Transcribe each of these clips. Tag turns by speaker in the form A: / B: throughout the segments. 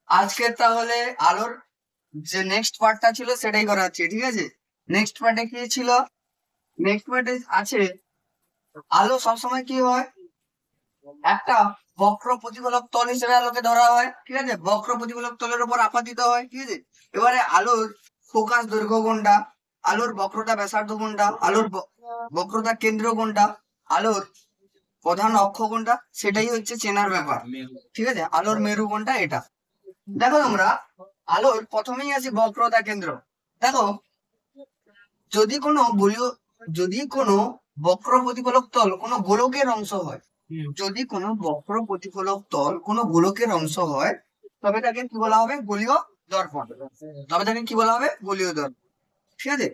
A: আজকে তাহলে আলোর যে নেক্সট পার্টটা ছিল সেটাই করা হচ্ছে, ঠিক আছে। নেক্সট পার্টে কি ছিল? নেক্সট পার্টে আছে আলো সবসময় কি হয়, একটা বক্র প্রতিফলক তল হিসেবে আলোকে ধরা হয়, ঠিক আছে। বক্র প্রতিফলক তলের উপর আপতিত হয়, ঠিক আছে। এবারে আলোর ফোকাস দৈর্ঘ্য কোনটা, আলোর বক্রতা ব্যাসার্ধ কোনটা, আলোর বক্রতা কেন্দ্র কোনটা, আলোর প্রধান অক্ষ কোনটা, সেটাই হচ্ছে চেনার ব্যাপার, ঠিক আছে। আলোর মেরু কোনটা এটা দেখো তোমরা। আলোর প্রথমেই আছে বক্রতা কেন্দ্র। দেখো, যদি কোনো গোলীয়, যদি কোনো বক্র প্রতিফলক তল কোনো গোলকের অংশ হয়, যদি কোনো বক্র প্রতিফলক তল কোনো গোলকের অংশ হয়, তবে তাকে কি বলা হবে? গোলীয় দর্পণ। তবে তাকে কি বলা হবে? গোলীয় দর্পণ, ঠিক আছে।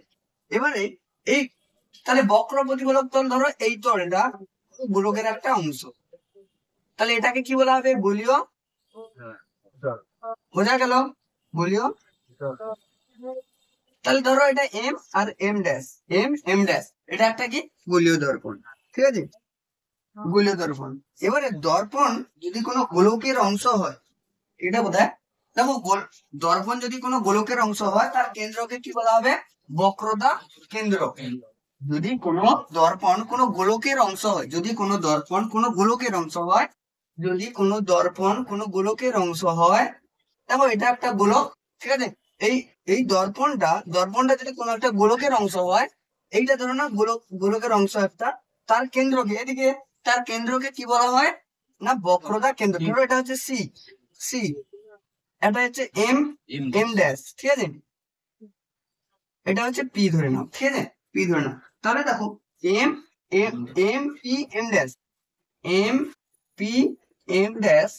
A: এবারে এই তাহলে বক্র প্রতিফলক তল, ধরো এই তলটা গোলকের একটা অংশ, তাহলে এটাকে কি বলা হবে? গোলীয়। বোঝা গেল? গোলীয়। তাহলে ধরো এটা এম আর M dash, M M dash, এটা একটা কি? গোলীয় দর্পণ, ঠিক আছে। গোলীয় দর্পণ। এবারে দর্পণ যদি কোনো গোলকের অংশ হয়, এটা বোধহয়, দেখো দর্পণ যদি কোনো গোলকের অংশ হয়, তার কেন্দ্রকে কি বলা হবে? বক্রতা কেন্দ্র। যদি কোনো দর্পণ কোনো গোলকের অংশ হয়, যদি কোনো দর্পণ কোনো গোলকের অংশ হয়, যদি কোনো দর্পণ কোনো গোলকের অংশ হয়, দেখো এটা একটা গোলক, ঠিক আছে। এই এই দর্পণটা যদি কোনো একটা গোলকের অংশ হয়, এইটা ধরো না গোলকের অংশ একটা, তার কেন্দ্রকে এদিকে, তার কেন্দ্রকে কি বলা হয় না? বক্রতা কেন্দ্র। ধরো এটা হচ্ছে সি, সি, এটা হচ্ছে এম, এম ড্যাশ, ঠিক আছে। এটা হচ্ছে পি ধরে নাও, ঠিক আছে, পি ধরে নাও। তাহলে দেখো M, M, M P M dash, M P M dash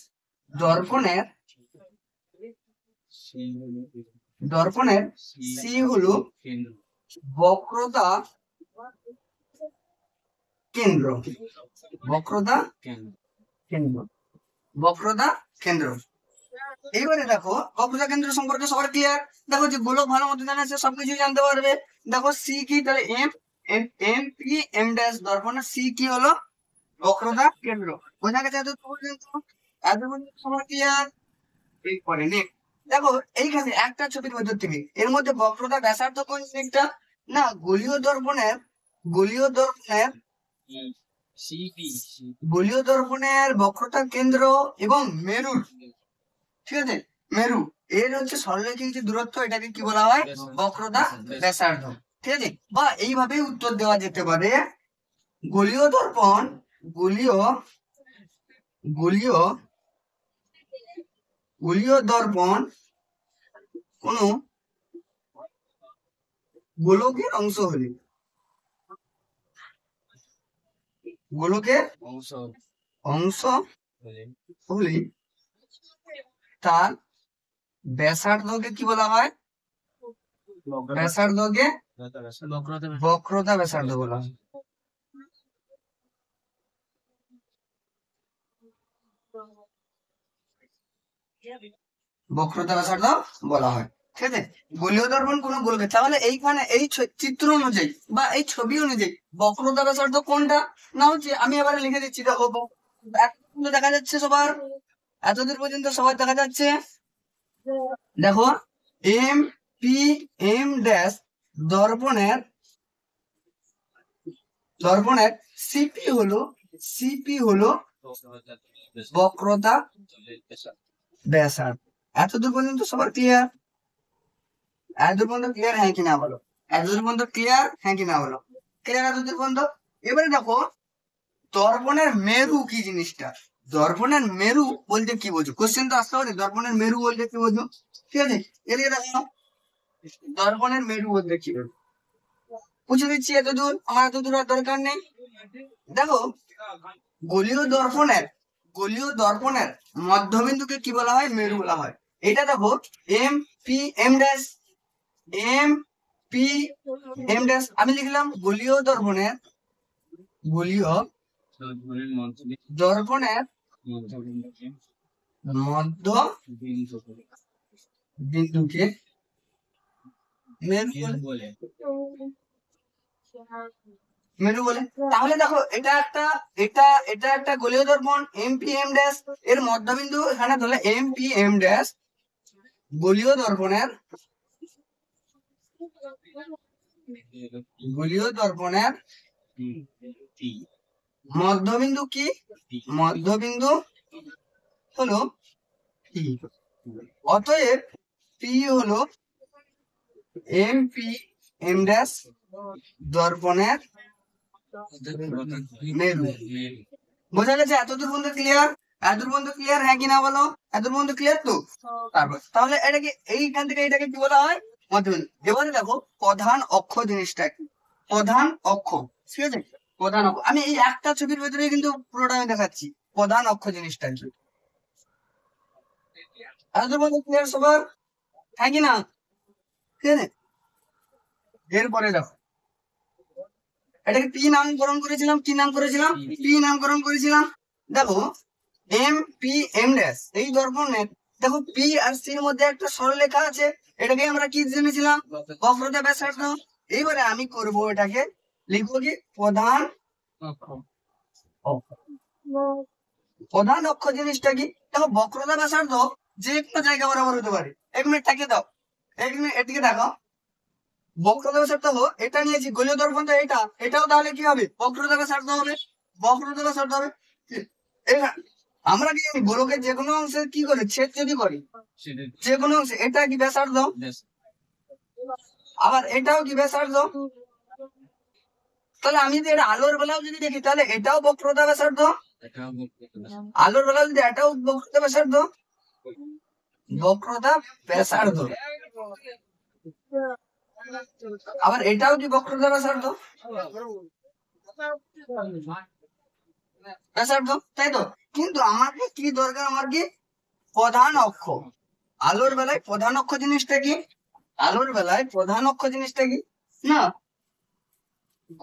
A: দর্পণের, দর্পণের সি হলো বক্রতা কেন্দ্র, বক্রতা কেন্দ্র, বক্রতা কেন্দ্র। এইবারে দেখো বক্রতা কেন্দ্র সম্পর্কে সবার ক্লিয়ার। দেখো যে গোলক ভালো মতো জানা আছে, সবকিছু জানতে পারবে। দেখো সি কি, তাহলে M, M M P M dash দর্পণের সি কি হলো? বক্রতা কেন্দ্র। বোঝা গেছে? এত পর্যন্ত, এত পর্যন্ত সবার ক্লিয়ার। এরপরে নেক্সট দেখো, এইখানে একটা ছবির মধ্যে থেকে এর মধ্যে বক্রতা ব্যাসার্ধ কোন দিকটা না? গোলীয় দর্পণের বক্রতা কেন্দ্র এবং মেরুর, ঠিক আছে, মেরু, এর হচ্ছে সরলরেখিক যে দূরত্ব, এটাকে কি বলা হয়? বক্রতা ব্যাসার্ধ, ঠিক আছে। বা এইভাবে উত্তর দেওয়া যেতে পারে, গোলীয় দর্পণ, গোলীয় গোলীয় গোলীয় দর্পণ কোন গোলকের অংশ হলে, গোলকের অংশ হলে তার ব্যাসার্ধকে কি বলা হয়? ব্যাসার্ধকে বক্রতা ব্যাসার্ধ বলা হয়। বক্রতা ব্যাসার্ধ বলা হয়, ঠিক আছে। গোলীয় দর্পণ কোন গোলকে, তাহলে এইখানে এই চিত্র অনুযায়ী বা এই ছবি অনুযায়ী বক্রতা ব্যাসার্ধ কোনটা না হচ্ছে, আমি এবারে লিখে দিচ্ছি। দেখো এতদূর দেখা যাচ্ছে সবার? এতদূর পর্যন্ত সবার দেখা যাচ্ছে? দেখো এম পি এম ড্যাশ দর্পণের, দর্পণের সিপি হলো বক্রতা ব্যাসার্ধ। এতদূর পর্যন্ত সবার ক্লিয়ার? এতদূর পর্যন্ত ক্লিয়ার, হ্যাঁ কি না বলো? এতদূর পর্যন্ত ক্লিয়ার, হ্যাঁ কি না বলো? ক্লিয়ার এতদূর পর্যন্ত? এবারে দেখো দর্পণের মেরু কি জিনিসটা, দর্পণের মেরু বলতে কি বোঝো? কোশ্চেন তো আসতে পারে, দর্পণের মেরু বলতে কি বোঝো, ঠিক আছে। এদিকে দেখো দর্পণের মেরু বলতে কি বোঝো, বুঝে দিচ্ছি। এতদূর আমার এতদূর আর দরকার নেই। দেখো গোলীয় দর্পণের, গোলীয় দর্পণের মধ্যবিন্দুকে কি বলা হয়? মেরু বলা হয়। এটা দেখো M P M dash, M P M dash, আমি লিখলাম গোলীয় দর্পণের, গোলীয় দর্পণের মধ্য বিন্দুকে মেরু বলে। মেরু বলে। তাহলে দেখো এটা একটা গোলীয় দর্পণ এমপি এম ড্যাশ, এর মধ্যবিন্দু এখানে ধরলে এমপি এম ড্যাশ, গোলীয় দর্পণের মধ্যবিন্দু কি? মধ্যবিন্দু হলো পি। অতএব পি হলো এমপি এম ড্যাশ দর্পণের মেরু। বোঝা গেছে? এতদূর পর্যন্ত ক্লিয়ার? এতদূর পর্যন্ত ক্লিয়ার, হ্যাঁ কি না বলো? এতদূর পর্যন্ত ক্লিয়ার তো? তারপর তাহলে এটাকে এইখান থেকে এটাকে কি বলা হয়? মধ্যবিন্দু। এবারে দেখো প্রধান অক্ষ জিনিসটা কি? প্রধান অক্ষ, ঠিক আছে? প্রধান অক্ষ আমি এই একটা ছবির ভেতরে কিন্তু পুরোটা আমি দেখাচ্ছি। প্রধান অক্ষ জিনিসটা কি? এতদূর পর্যন্ত ক্লিয়ার সবার, হ্যাঁ কি না? ঠিক আছে, এরপরে দেখো এটাকে পি নামকরণ করেছিলাম, কি নাম করেছিলাম? পি নামকরণ করেছিলাম। দেখো এম পি এম ড্যাশ এই দর্পণের, দেখো পি আর সির মধ্যে একটা সরলরেখা আছে, এটাকে আমরা কি জেনেছিলাম? বক্রতা ব্যাসার্ধ। এইবারে আমি করব এটাকে, লিখবো কি? প্রধান অক্ষ। প্রধান অক্ষ জিনিসটা কি? দেখো বক্রতা ব্যাসার্ধ যে কোনো জায়গা বরাবর হতে পারে। 1 মিনিট তাকিয়ে দাও, 1 মিনিট এদিকে দেখো। বক্রতা ব্যাসার্ধ এটা নিয়েছি, গোলীয় দর্পণ তো এটা, এটাও তাহলে কি হবে? বক্রতা ব্যাসার্ধ হবে, বক্রতা ব্যাসার্ধ হবে। আমরা কি গোলকের যে কোনো অংশে কি করি? ছেদ যদি করি যে কোনো অংশে, এটা কি ব্যাসার্ধ? আবার এটাও কি ব্যাসার্ধ? তাহলে আমি যদি এটা আলোর বেলাও যদি দেখি, তাহলে এটাও বক্রতা ব্যাসার্ধ। আলোর বেলাও যদি এটাও বক্রতা ব্যাসার্ধ, বক্রতা ব্যাসার্ধ। আবার এটাও কি বক্রতা ব্যাসার্ধ? ব্যাসার্ধ, তাই তো? কিন্তু আমাকে কি দরকার? আমার কি? প্রধান অক্ষ। আলোর বেলায় প্রধান অক্ষ জিনিসটা কি? আলোর বেলায় প্রধান অক্ষ জিনিসটা কি না?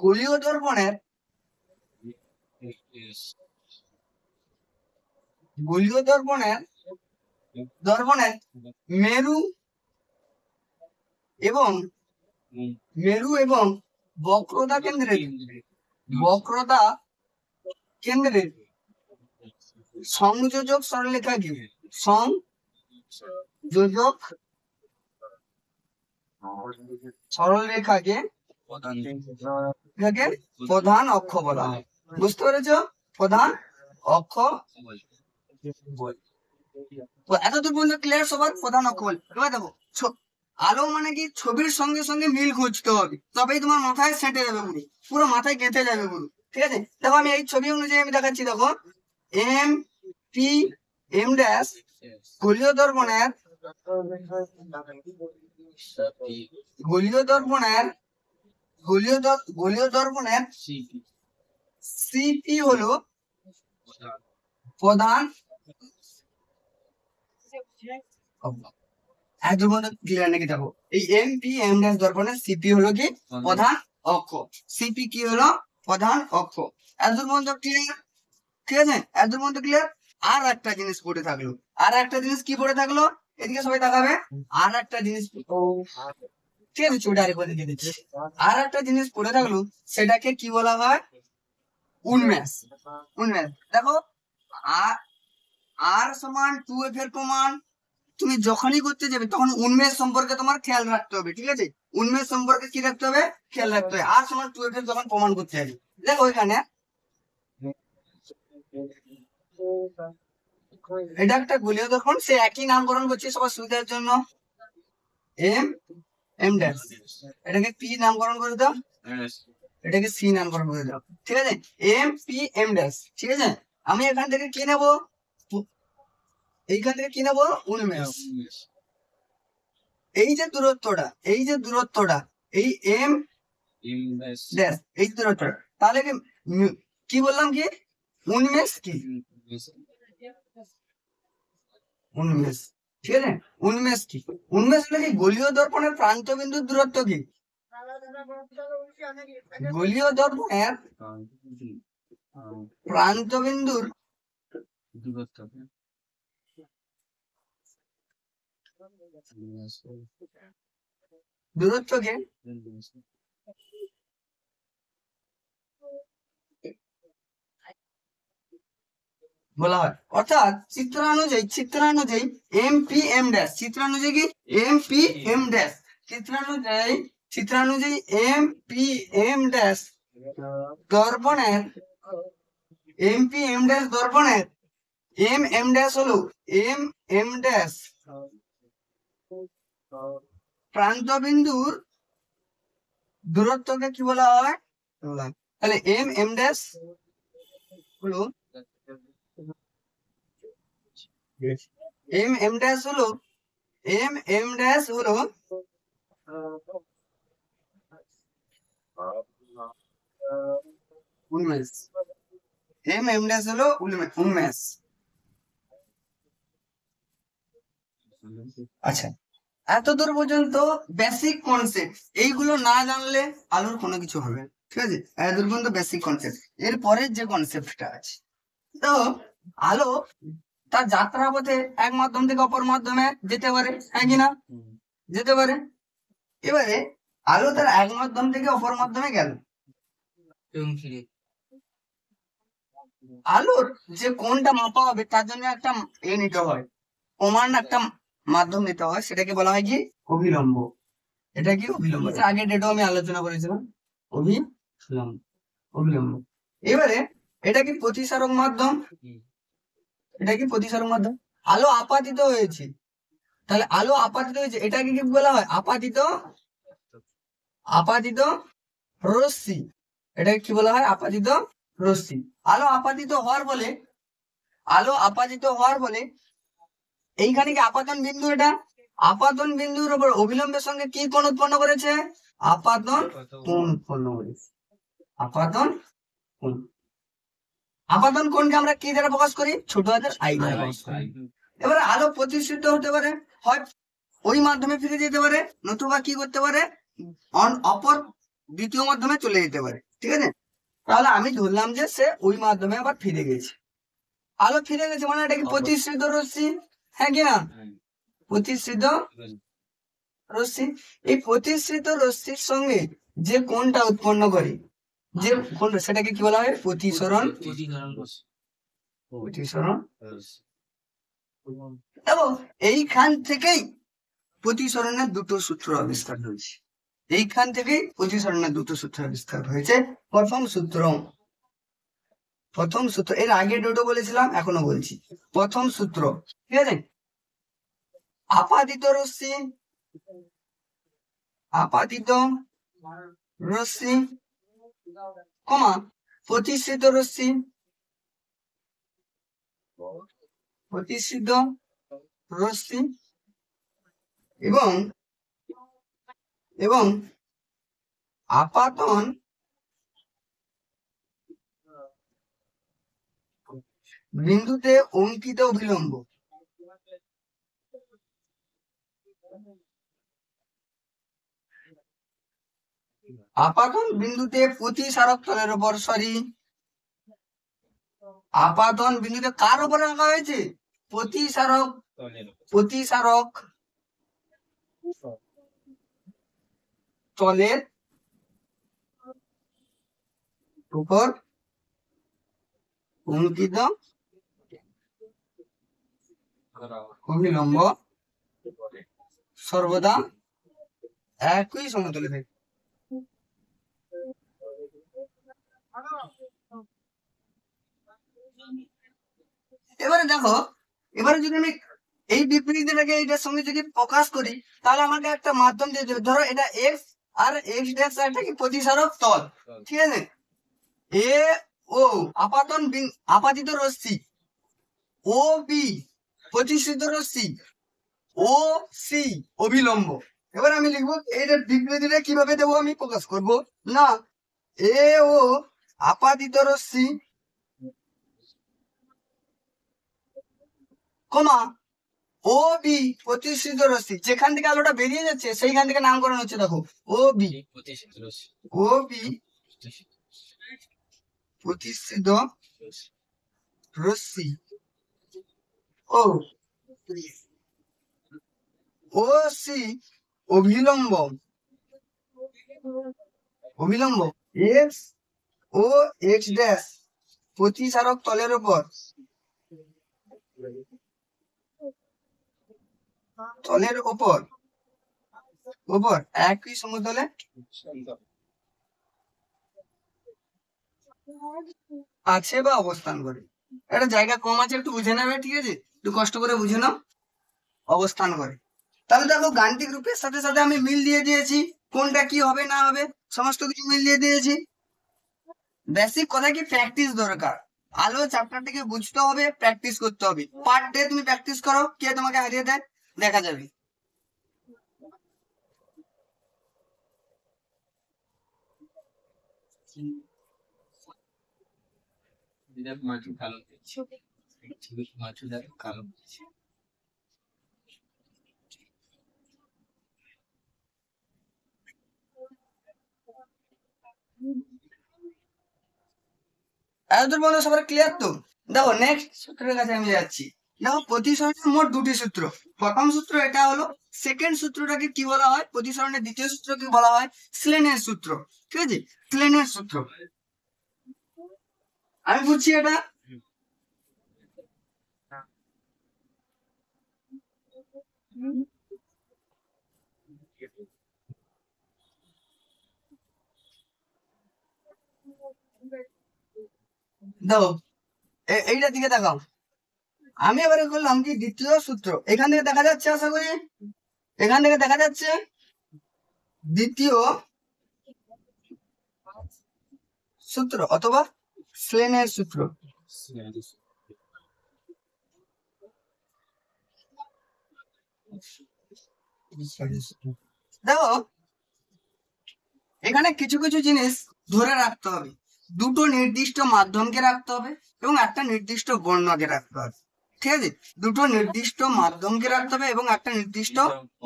A: গোলীয় দর্পণের দর্পণের মেরু এবং বক্রতা কেন্দ্রের সংযোজক সরলরেখা কি? সংযোজক সরলরেখাকে প্রধান অক্ষ বলা হয়। বুঝতে পেরেছ? প্রধান অক্ষ। এতদূর পর্যন্ত ক্লিয়ার সবার? প্রধান অক্ষ বলে। এবার দেখো আলো মানে কি? ছবির সঙ্গে সঙ্গে মিল খুঁজতে হবে, তবেই তোমার মাথায় সেঁটে যাবে, পুরো মাথায় গেঁথে যাবে পুরো। ঠিক আছে, দেখো আমি এই ছবি অনুযায়ী আমি দেখাচ্ছি। দেখো এম পি এম ড্যাশ গোলীয় দর্পণের সিপি হলো প্রধান। ক্লিয়ার নাকি? দেখো এই এম পি এম ড্যাশ দর্পণের সিপি হলো কি? প্রধান অক্ষ। সিপি কি হলো? প্রধান অক্ষ। এতদূর পর্যন্ত ক্লিয়ার? ঠিক আছে, এতদূর পর্যন্ত ক্লিয়ার? আর একটা জিনিস পড়ে থাকলো, আর একটা জিনিস কি পড়ে থাকলো? এদিকে সবাই তাকাবে। আর একটা জিনিস, ঠিক আছে ছবিটা আরেকবার দেখিয়ে দিচ্ছি। আর একটা জিনিস পড়ে থাকলো, সেটাকে কি বলা হয়? উন্মেষ। দেখো আর সমান 2f এর প্রমাণ তুমি যখনই করতে যাবে, তখন উন্মেষ সম্পর্কে তোমার খেয়াল রাখতে হবে। ঠিক আছে, উন্মেষ সম্পর্কে কি রাখতে হবে? খেয়াল রাখতে হবে। আর সমান 2f এর যখন প্রমাণ করতে যাবে, দেখো এখানে এটা একটা গোলীয় দর্পণ, সে একই নামকরণ করছি সবার সুবিধার জন্য, এম এম ড্যাশ। এটাকে পি নামকরণ করে দাও, এটাকে সি নামকরণ করে দাও। ঠিক আছে, এম পি এম ড্যাশ। ঠিক আছে, আমি এখান থেকে কি নেবো? এইখান থেকে কি নেবো? উন্মেষ। এই যে দূরত্বটা, এই এম ড্যাশ, এই দূরত্বটা, তাহলে কি বললাম? কি উন্মেষ? কি উন্মেষ? ঠিক আছে, উন্মেষ কি? উন্মেষ হলো কি? গোলীয় দর্পণের প্রান্ত বিন্দুর দূরত্ব কি? গোলীয় দর্পণের প্রান্ত বিন্দুর দূরত্বকে বলা হয়। অর্থাৎ চিত্রানুযায়ী এম পি এম ড্যাশ, চিত্রানুযায়ী কি এম পি এম ড্যাশ, চিত্রানুযায়ী এম পি এম ড্যাশ দর্পণের, এম পি এম ড্যাশ দর্পণের এম এম ড্যাশ হলো এম এম ড্যাশ প্রান্তবিন্দুর দূরত্বকে কি বলা হয়? তাহলে এম এম ড্যাশ হলো এম এম ড্যাশ হলো এম এম ড্যাশ হলো উন্মেষ, এম এম ড্যাশ হলো উন্মেষ। আচ্ছা, এতদূর পর্যন্ত বেসিক কনসেপ্ট, এইগুলো না জানলে আলোর কোনো কিছু হবে না, ঠিক আছে? এতদূর পর্যন্ত বেসিক কনসেপ্ট। এর পরের যে কনসেপ্টটা আছে, তো আলো তার যাত্রা পথে এক মাধ্যম থেকে অপর মাধ্যমে যেতে পারে, হ্যাঁ কিনা? যেতে পারে। এবারে আলো তার এক মাধ্যম থেকে অপর মাধ্যমে গেল, আলোর যে কোনটা মাপা হবে তার জন্য একটা নিতে হয়, প্রমাণ, একটা মাধ্যম নিতে হয়, সেটাকে বলা হয় কি অভিলম্ব। এটা কি অভিলম্ব, আগে ডেটও আমি আলোচনা করেছিলাম, অভিলম্ব, অভিলম্ব। এবারে এটা কি প্রতিসারক মাধ্যম, এটা কি প্রতিসারক মাধ্যম। আলো আপাতিত হয়েছে, তাহলে আলো আপাতিত হয়েছে, এটাকে কি বলা হয়? আপাতিত, আপাতিত রশ্মি। এটাকে কি বলা হয়? আপাতিত রশ্মি। আলো আপাতিত হওয়ার ফলে, আলো আপাতিত হওয়ার ফলে এইখানে কি আপাতন বিন্দু, এটা আপাতন বিন্দুর উপর অভিলম্বের সঙ্গে কি কোণ উৎপন্ন করেছে? আপাতন কোণ উৎপন্ন করেছে, আপাতন কোণ। আপাতন কোণকে আমরা কি দ্বারা প্রকাশ করি? ছোট হাতের আই দ্বারা প্রকাশ করি। এবারে আলো প্রতিসৃত হতে পারে, হয় ওই মাধ্যমে ফিরে যেতে পারে, নতুবা কি করতে পারে? অপর দ্বিতীয় মাধ্যমে চলে যেতে পারে, ঠিক আছে? তাহলে আমি ধরলাম যে সে ওই মাধ্যমে আবার ফিরে গেছে, আলো ফিরে গেছে, মানে এটা কি প্রতিসৃত রশ্মি, হ্যাঁ কি না? প্রতিসৃত রশ্মি। এই প্রতিসৃত রশ্মির সঙ্গে যে কোণটা উৎপন্ন করে, যে কোণ, সেটাকে কি বলা হয়? প্রতিসরণ, প্রতিসরণ। এবং এইখান থেকেই প্রতিসরণের দুটো সূত্র আবিষ্কার হয়েছে, এইখান থেকেই প্রতিসরণের দুটো সূত্র আবিষ্কার হয়েছে। প্রথম সূত্র, প্রথম সূত্র, এর আগে দুটো বলেছিলাম, এখনো বলছি। প্রথম সূত্র, ঠিক আছে? আপাতিত রশ্মি, আপাতিত রশ্মি কমা প্রতিসৃত রশ্মি, প্রতিসৃত রশ্মি এবং এবং আপাতন বিন্দুতে অঙ্কিত অভিলম্ব। আপাতন বিন্দুতে প্রতিসারক তলের উপর, সরি, আপাতন বিন্দুতে কার উপরে আঁকা হয়েছে? প্রতিসারক, প্রতিসারক তলের উপর অঙ্কিত অভিলম্ব সর্বদা একই সমতলে থাকে। এবারে দেখো, এবারে যদি আমি এই বিবৃতিটাকে এটার সঙ্গে যদি প্রকাশ করি, তাহলে আমাকে একটা মাধ্যম দিয়ে দেবে। ধরো এটা এক্স, আর এক্স ড্যাশ একটা কি প্রতিসারক তল, ঠিক আছে? এ ও আপাতন আপাতিত রশ্মি, ও বি প্রতিসৃত রশ্মি, ও সি অভিলম্ব। এবার আমি লিখবো এইটা বিবৃতিটা কিভাবে দেবো, আমি প্রকাশ করব না, এ ও আপাতিত রশ্মি কমা ও বি প্রতিসৃত রশ্মি, যেখান থেকে আলোটা বেরিয়ে যাচ্ছে সেইখান থেকে নামকরণ হচ্ছে, দেখো ও বি, ও বি প্রতিসৃত রশ্মি ও ও সি অভিলম্ব, অভিলম্ব এক্স ও এক্স ড্যাশ প্রতিসারক তলের উপর তলের ওপর একই সমতলে আছে বা অবস্থান করে। একটা জায়গা কম আছে, একটু বুঝে নেবে, ঠিক আছে, একটু কষ্ট করে বুঝে নাও। অবস্থান করে। তাহলে দেখো গাণিতিক রূপের সাথে সাথে আমি মিল দিয়ে দিয়েছি, কোনটা কি হবে না হবে সমস্ত কিছু মিল দিয়ে দিয়েছি। বেসিক কথা কি, প্র্যাকটিস দরকার। আলো চ্যাপ্টারটাকে বুঝতে হবে, প্র্যাকটিস করতে হবে। পার ডে তুমি প্র্যাকটিস করো, কে তোমাকে হারিয়ে দেয় দেখা যাবে। এতদূর পর্যন্ত সবার ক্লিয়ার তো? দেখো নেক্সট সূত্রের কাছে আমি যাচ্ছি। দেখো প্রতিসরণের মোট দুটি সূত্র। প্রথম সূত্র এটা হলো। সেকেন্ড সূত্রটাকে কি বলা হয়? প্রতিসরণের দ্বিতীয় সূত্রকে বলা হয় স্লেনের সূত্র। ঠিক আছে, স্লেনের সূত্র। আমি বুঝছি এটা। দেখো এইটার দিকে দেখাও। আমি এবারে করলাম কি দ্বিতীয় সূত্র, এখান থেকে দেখা যাচ্ছে, আশা করি এখান থেকে দেখা যাচ্ছে দ্বিতীয় সূত্র অথবা স্লেনের সূত্র। দেখো এখানে কিছু কিছু জিনিস ধরে রাখতে হবে। দুটো নির্দিষ্ট মাধ্যমকে রাখতে হবে এবং একটা নির্দিষ্ট বর্ণকে রাখতে হবে। ঠিক আছে, দুটো নির্দিষ্ট মাধ্যমকে রাখতে হবে এবং একটা নির্দিষ্ট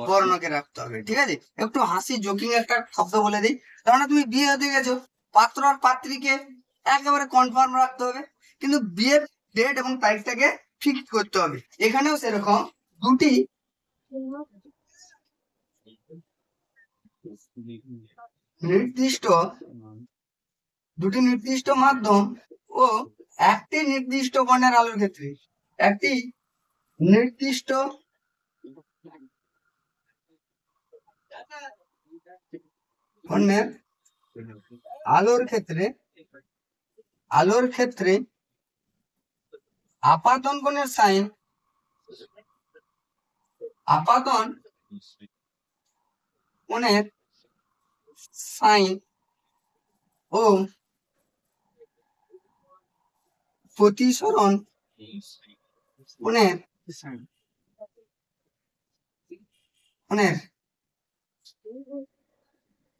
A: বর্ণকে রাখতে হবে। ঠিক আছে, একটু হাসি জোকিং একটা শব্দ বলে দিই। কারণ তুমি বিয়ে হতে গেছো, পাত্র আর পাত্রীকে একেবারে কনফার্ম রাখতে হবে, কিন্তু বিয়ের ডেট এবং তারিখটাকে ফিক্স করতে হবে। এখানেও সেরকম দুটি নির্দিষ্ট মাধ্যম ও একটি নির্দিষ্ট বর্ণের আলোর ক্ষেত্রে একটি নির্দিষ্ট বর্ণের আলোর ক্ষেত্রে আপাতন কোণের সাইন ও প্রতিসরণ কোণের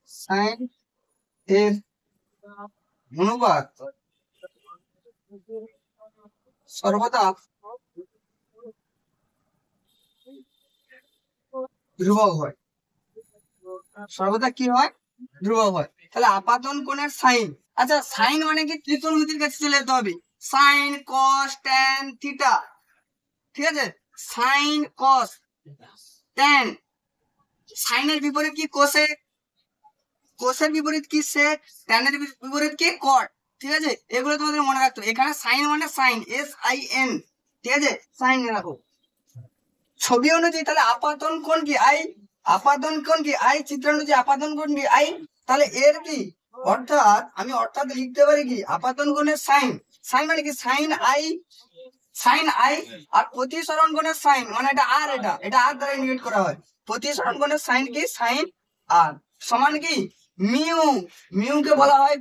A: সাইন এর অনুপাত সর্বদা ধ্রুবক হয়। সর্বদা কি হয়? ধ্রুবক হয়। তাহলে আপাতন কোণের সাইন, আচ্ছা সাইন মানে কি ত্রিকোণমিতির কাছে চলে যেতে হবে। সাইন কস ট্যান থিটা, ঠিক আছে, সাইন কস ট্যান। সাইনের বিপরীত কি? কোসেক। কোসের বিপরীত কি? সেক। ট্যানের বিপরীত কি? কট। ঠিক আছে, এগুলো তোমাদের মনে রাখতে হবে। এখানে সাইন মানে সাইন, SIN, ঠিক আছে, সাইন রাখো ছবি অনুযায়ী। তাহলে আপাতন কোণ কি? আই। আপাতন কোণ কি? আই। চিত্র অনুযায়ী আপাতন কোণ কি? আই। তাহলে এর কি অর্থাৎ আমি লিখতে পারি কি আপাতন কোণের সাইন। সাইন মানে কি? Sign I. আর প্রতিসরণ কোণের সাইন মানে এটা আর, এটা আর দ্বারা ইন্ডিকেট করা হয়। প্রতিসরণ কোণের সাইন কি? সাইন আর সমান কি? মিউ। মিউকে বলা হয়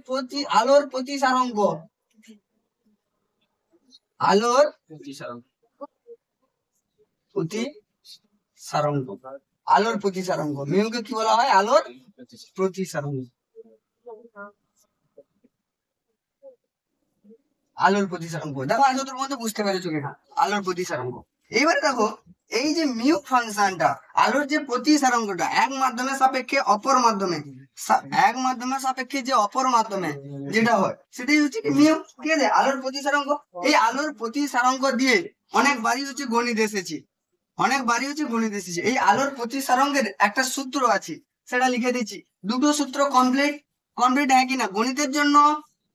A: আলোর প্রতিসারাঙ্ক। আলোর প্রতিসারাঙ্ক। মিউকে কি বলা হয়? আলোর প্রতিসারাঙ্ক। দেখো আজ তোর মধ্যে বুঝতে পেরেছো কিনা আলোর প্রতিসারাঙ্ক। এইবারে দেখো এই যে মিউ ফাংশনটা, আলোর যে প্রতিসারাঙ্কটা এক মাধ্যমের সাপেক্ষে অপর মাধ্যমে, যে অপর মাধ্যমে যেটা হয় সেটাই হচ্ছে কি মিউ। ঠিক আছে, আলোর প্রতিসারাঙ্ক। এই আলোর প্রতিসারাঙ্ক দিয়ে অনেকবারই হচ্ছে গণিত এসেছে। এই আলোর প্রতিসারাঙ্কের একটা সূত্র আছে, সেটা লিখে দিচ্ছি। দুটো সূত্র কমপ্লিট হয় কিনা গণিতের জন্য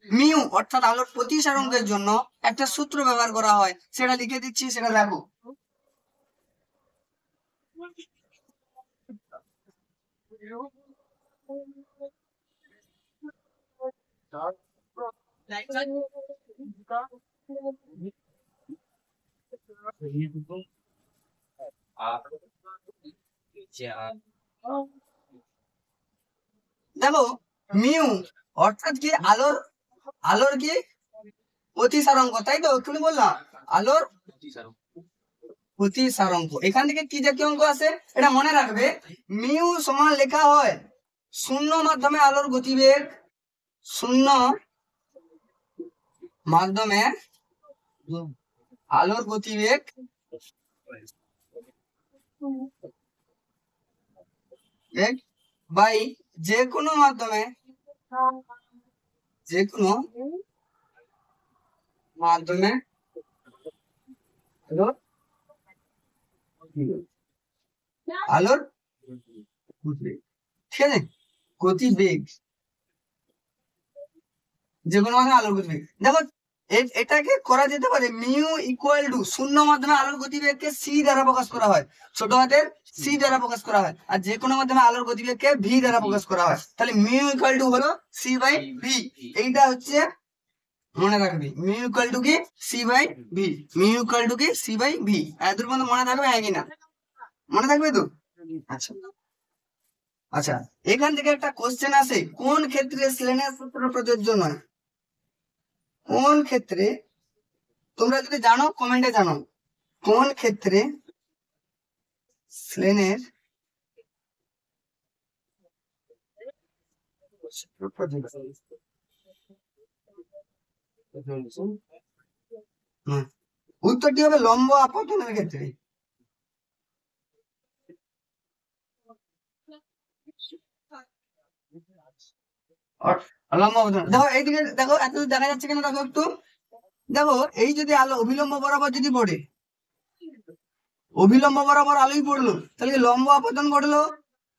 A: মিউ অর্থাৎ আলোর প্রতিসারণের জন্য একটা সূত্র ব্যবহার করা হয়, সেটা লিখে দিচ্ছি, সেটা দেখো। দেখো মিউ অর্থাৎ কি আলোর কি প্রতিসারাঙ্ক, তাই তো তুমি বললাম আলোর প্রতিসারাঙ্ক। এখান থেকে কি জাতীয় অঙ্ক আছে এটা মনে রাখবে। মিউ সমান লেখা হয় শূন্য মাধ্যমে আলোর গতিবেগ, শূন্য মাধ্যমে আলোর গতিবেগ বাই যে কোনো মাধ্যমে আলোর গতিবেগ, ঠিক আছে, গতিবেগ যে কোনো মাধ্যমে আলোর গতিবেগ। দেখো এটাকে করা যেতে পারে মিউ ইকুয়াল টু শূন্য মাধ্যমে আলোর গতিবেগকে সি দ্বারা প্রকাশ করা হয়, ছোট হাতের সি দ্বারা প্রকাশ করা হয়, আর যে কোনো মাধ্যমে আলোর গতিবেগকে ভি দ্বারা প্রকাশ করা হয়। তাহলে মিউ ইকুয়াল টু হলো সি বাই ভি, এইটা হচ্ছে মনে রাখবি। মিউ ইকুয়াল টু কি C by V, mu equal to কি সি বাই ভি। এত পর্যন্ত মনে থাকবে হ্যাঁ কিনা? মনে থাকবে তো? আচ্ছা আচ্ছা, এখান থেকে একটা কোশ্চেন আসে, কোন ক্ষেত্রে স্লেনের সূত্র প্রযোজ্য নয়? কোন ক্ষেত্রে, তোমরা যদি জানো কমেন্টে জানো, কোন ক্ষেত্রে স্লেনের উত্তরটি হবে লম্ব আপতনের ক্ষেত্রে। লম্ব আপতন, দেখো এইদিকে দেখো, এত দেখা যাচ্ছে কিনা দেখো একটু। দেখো এই যদি আলো অভিলম্ব বরাবর যদি পড়ে, অভিলম্ব বরাবর আলোই পড়লো, তাহলে লম্ব আপতন ঘটলো,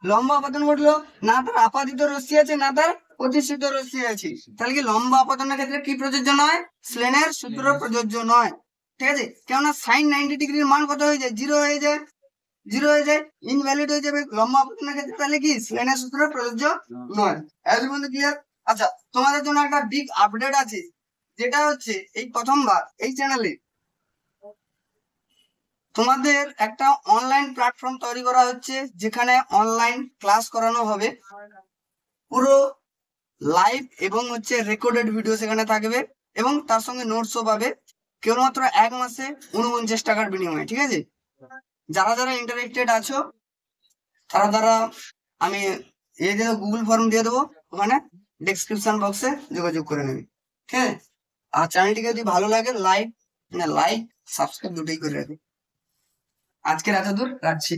A: লম্ব আপতন ঘটলো না, তার আপাতিত রশ্মি আছে না তার প্রতিষ্ঠিত রশ্মি আছে, তাহলে কি লম্ব আপতনের ক্ষেত্রে কি প্রযোজ্য নয়? স্লেনের সূত্র প্রযোজ্য নয়, ঠিক আছে। কেননা সাইন 90 ডিগ্রির মান কত হয়ে যায়? জিরো হয়ে যায়, জিরো হয়ে যায়, ইনভ্যালিড হয়ে যাবে লম্ব আপতনের ক্ষেত্রে, তাহলে কি স্লেনের সূত্র প্রযোজ্য নয়। এর মধ্যে ক্লিয়ার? আচ্ছা, তোমাদের জন্য একটা বিগ আপডেট আছে, যেটা হচ্ছে এই প্রথমবার এই চ্যানেলে তোমাদের একটা অনলাইন প্ল্যাটফর্ম তৈরি করা হচ্ছে, যেখানে অনলাইন ক্লাস করানো হবে, পুরো লাইভ এবং হচ্ছে রেকর্ডেড ভিডিও সেখানে থাকবে, এবং তার সঙ্গে নোটসও পাবে, কেবলমাত্র 1 মাসে 49 টাকার বিনিময়ে, ঠিক আছে। যারা যারা ইন্টারেস্টেড আছো তারা আমি গুগল ফর্ম দিয়ে দেবো, ওখানে ডেসক্রিপশন বক্সে যোগাযোগ করে নেবে, ঠিক আছে। আর চ্যানেলটিকে যদি ভালো লাগে লাইক সাবস্ক্রাইব দুটোই করে রাখবে। আজকের এত দূর রাখছি।